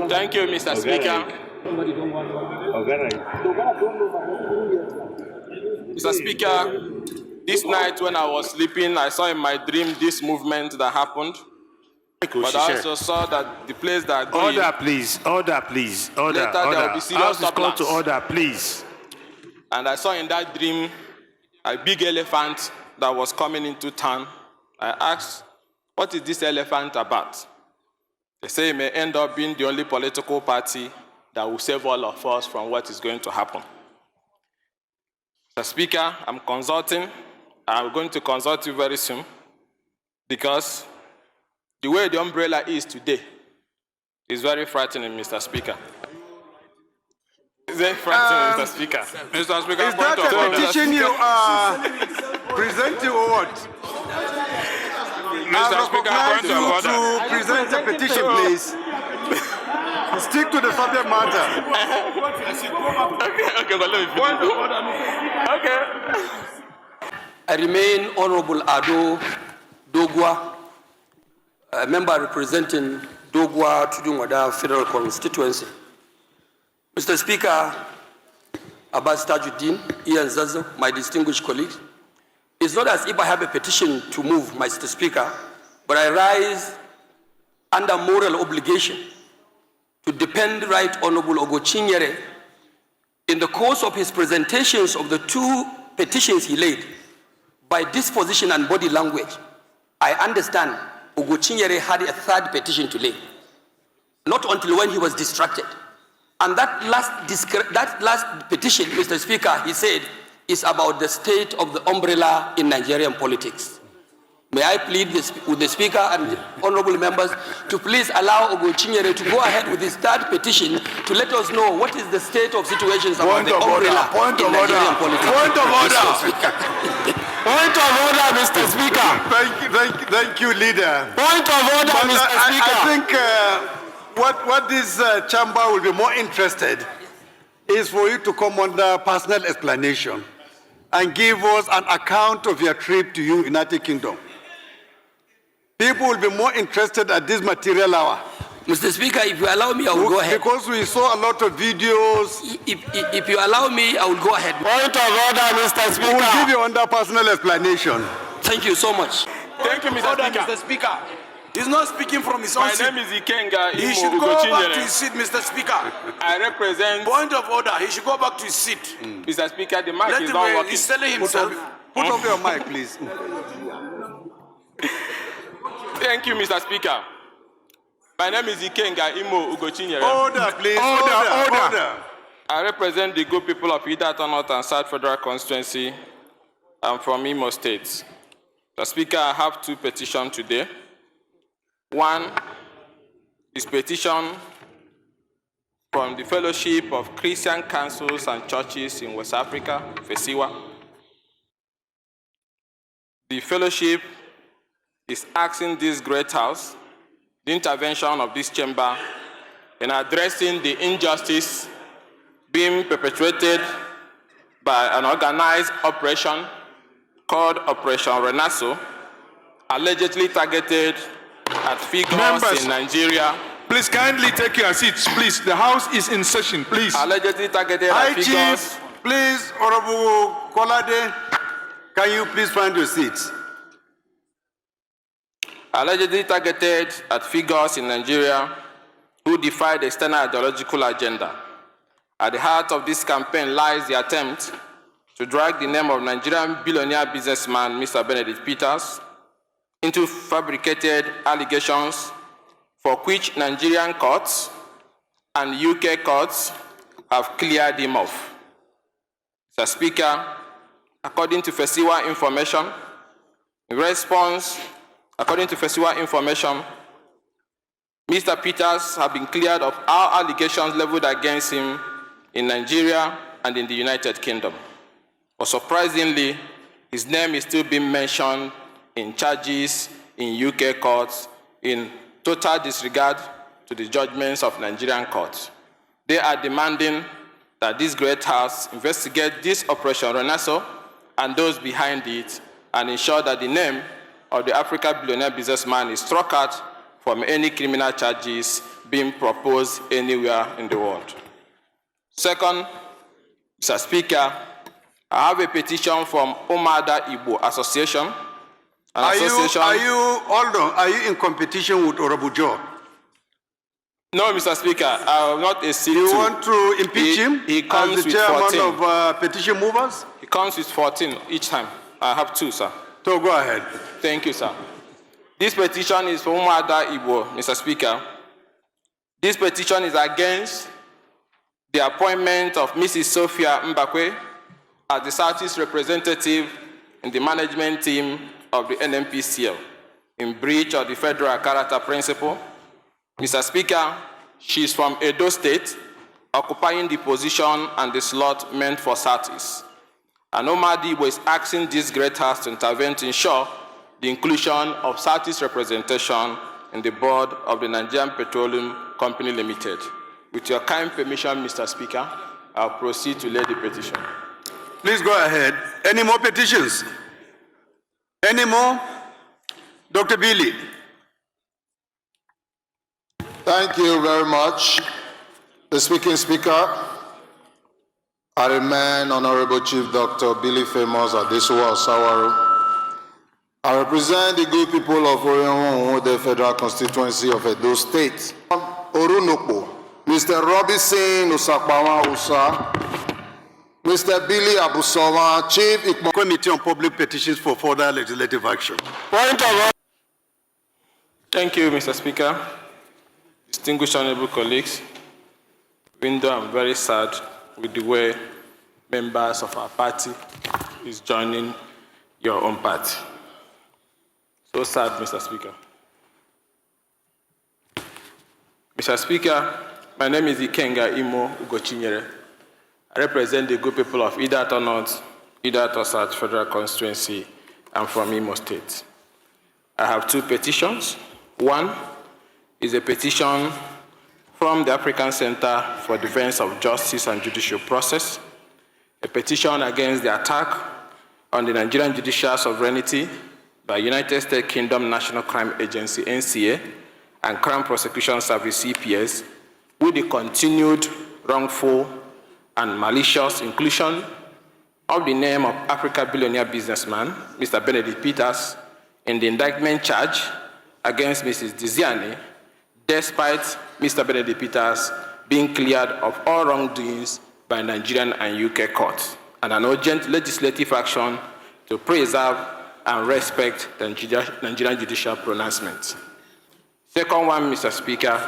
Thank you, Mr. Speaker. Mr. Speaker, this night when I was sleeping, I saw in my dream this movement that happened. But I also saw that the place that are going... Order, please. Order, please. Order, later order. there will be serious Call to order, please. And I saw in that dream a big elephant that was coming into town. I asked, what is this elephant about? They say it may end up being the only political party that will save all of us from what is going to happen. Mr. Speaker, I'm consulting. I'm going to consult you very soon because the way the umbrella is today is very frightening, Mr. Speaker. It's very frightening, Mr. Speaker. Mr. Speaker, is that a petition you are presenting or what? Mr. Speaker, point of order. To present a petition, please. Stick to the subject matter. Okay, but let me finish. Okay. I remain Honorable Ado Dogwa, a member representing Dogwa Tudunwada Federal Constituency. Mr. Speaker, Abbas Tajuddin, Ian Zazo, my distinguished colleagues, it's not as if I have a petition to move, Mr. Speaker, but I rise under moral obligation to defend Right Honorable Ugochinyere in the course of his presentations of the two petitions he laid. By disposition and body language, I understand Ugochinyere had a third petition to lay, not until when he was distracted. And that last petition, Mr. Speaker, he said, is about the state of the umbrella in Nigerian politics. May I plead with the Speaker and the honorable members to please allow Ugochinyere to go ahead with his third petition to let us know what is the state of situations about the umbrella in Nigerian politics. Point of order. Point of order, Mr. Speaker. Thank you, leader. Point of order, but Mr. Speaker. I think what this chamber will be more interested is for you to come under personal explanation and give us an account of your trip to United Kingdom. People will be more interested at this material hour. Mr. Speaker, if you allow me, I will go ahead. Because we saw a lot of videos. If you allow me, I will go ahead. Point of order, Mr. Speaker. We will give you under personal explanation. Thank you so much. Thank you, Mr. Speaker. Mr. Speaker. He's not speaking from his own seat. My name is Ikenga. He should go back to his seat, Mr. Speaker. I represent... Point of order. He should go back to his seat. Mr. Speaker, the mic is not working. He's telling himself. Put up your mic, please. Thank you, Mr. Speaker. My name is Ikenga Ugochinyere. Order, please. Order. I represent the good people of Idata North and South Federal Constituency. I'm from Imo State. Mr. Speaker, I have two petitions today. One is petition from the Fellowship of Christian Councils and Churches in West Africa, FESIWA. The fellowship is asking this great house the intervention of this chamber in addressing the injustice being perpetrated by an organized operation called Operation Renasso, allegedly targeted at figures in Nigeria. Please kindly take your seats, please. The House is in session, please. Allegedly targeted at figures. Chief, please, Honorable Kolade, can you please find your seats? Allegedly targeted at figures in Nigeria who defy the external ideological agenda. At the heart of this campaign lies the attempt to drag the name of Nigerian billionaire businessman Mr. Benedict Peters into fabricated allegations for which Nigerian courts and UK courts have cleared him off. Mr. Speaker, according to FESIWA information, Mr. Peters has been cleared of all allegations leveled against him in Nigeria and in the United Kingdom. But surprisingly, his name is still being mentioned in charges in UK courts in total disregard to the judgments of Nigerian courts. They are demanding that this great house investigate this Operation Renasso and those behind it and ensure that the name of the African billionaire businessman is struck out from any criminal charges being proposed anywhere in the world. Second, Mr. Speaker, I have a petition from Umada Igbo Association. Are you in competition with Orabujo? No, Mr. Speaker, I will not accede to. You want to impeach him He comes as the with chairman 14. of petition movers? He comes with 14 each time. I have 2, sir. So go ahead. Thank you, sir. This petition is from Umada Igbo, Mr. Speaker. This petition is against the appointment of Mrs. Sophia Mgbeke as the Southeast representative in the management team of the NNPCL in breach of the federal character principle. Mr. Speaker, she is from Edo State, occupying the position and the slot meant for Southeast. And Umada Igbo is asking this great house to intervene to ensure the inclusion of Southeast representation in the board of the Nigerian Petroleum Company Limited. With your kind permission, Mr. Speaker, I'll proceed to lay the petition. Please go ahead. Any more petitions? Any more? Dr. Billy. Thank you very much. The Speaker, I remain Honorable Chief Dr. Billy Famous Adesuwa Osawaru. I represent the good people of Orion, the Federal Constituency of Edo State. Orunokpo, Mr. Robinson Usakbawa Usa, Mr. Billy Abusawa, Chief Committee on Public Petitions for further legislative action. Point of order. Thank you, Mr. Speaker. Distinguished honorable colleagues, even though I'm very sad with the way members of our party is joining your own party. So sad, Mr. Speaker. Mr. Speaker, my name is Ikenga Imo Ugochinyere. I represent the good people of Idato North, Idato South Federal Constituency. I'm from Imo State. I have 2 petitions. One is a petition from the African Center for Defense of Justice and Judicial Process, a petition against the attack on the Nigerian judicial sovereignty by United States Kingdom National Crime Agency, NCA, and Crime Prosecution Service, CPS, with the continued wrongful and malicious inclusion of the name of Africa billionaire businessman, Mr. Benedict Peters, in the indictment charge against Mrs. Diziani, despite Mr. Benedict Peters being cleared of all wrongdoings by Nigerian and UK courts, and an urgent legislative action to preserve and respect the Nigerian judicial pronouncement. Second one, Mr. Speaker,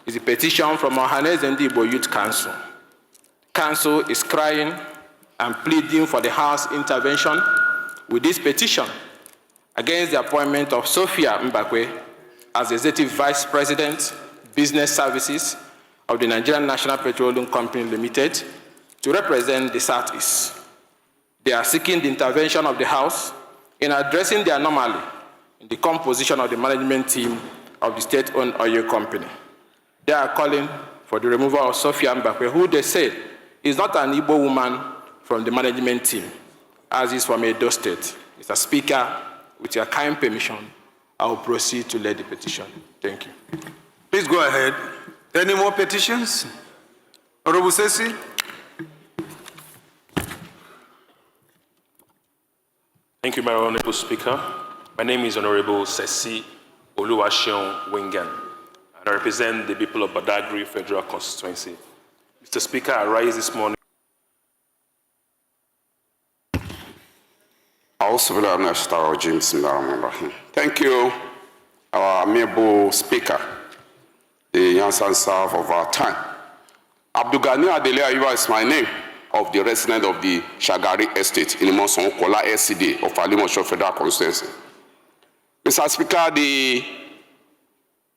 is a petition from Ohaneze Ndigbo Youth Council. Council is crying and pleading for the House intervention with this petition against the appointment of Sophia Mgbeke as Executive Vice President, Business Services of the Nigerian National Petroleum Company Limited to represent the Southeast. They are seeking the intervention of the House in addressing the anomaly in the composition of the management team of the state-owned oil company. They are calling for the removal of Sophia Mgbeke, who they say is not an Igbo woman from the management team, as is from Edo State. Mr. Speaker, with your kind permission, I will proceed to lay the petition. Thank you. Please go ahead. Any more petitions? Honorable Sesi. Thank you, my Honorable Speaker. My name is Honorable Sesi Oluwaseun Wingan, and I represent the people of Badagry Federal Constituency. Mr. Speaker, I rise this morning. Thank you, our amiable Speaker, the young and serve of our time. Abdugani Adele Ayuba is my name, of the resident of the Shagari Estate in Monson Kola SCD of Alimosho Federal Constituency. Mr. Speaker, the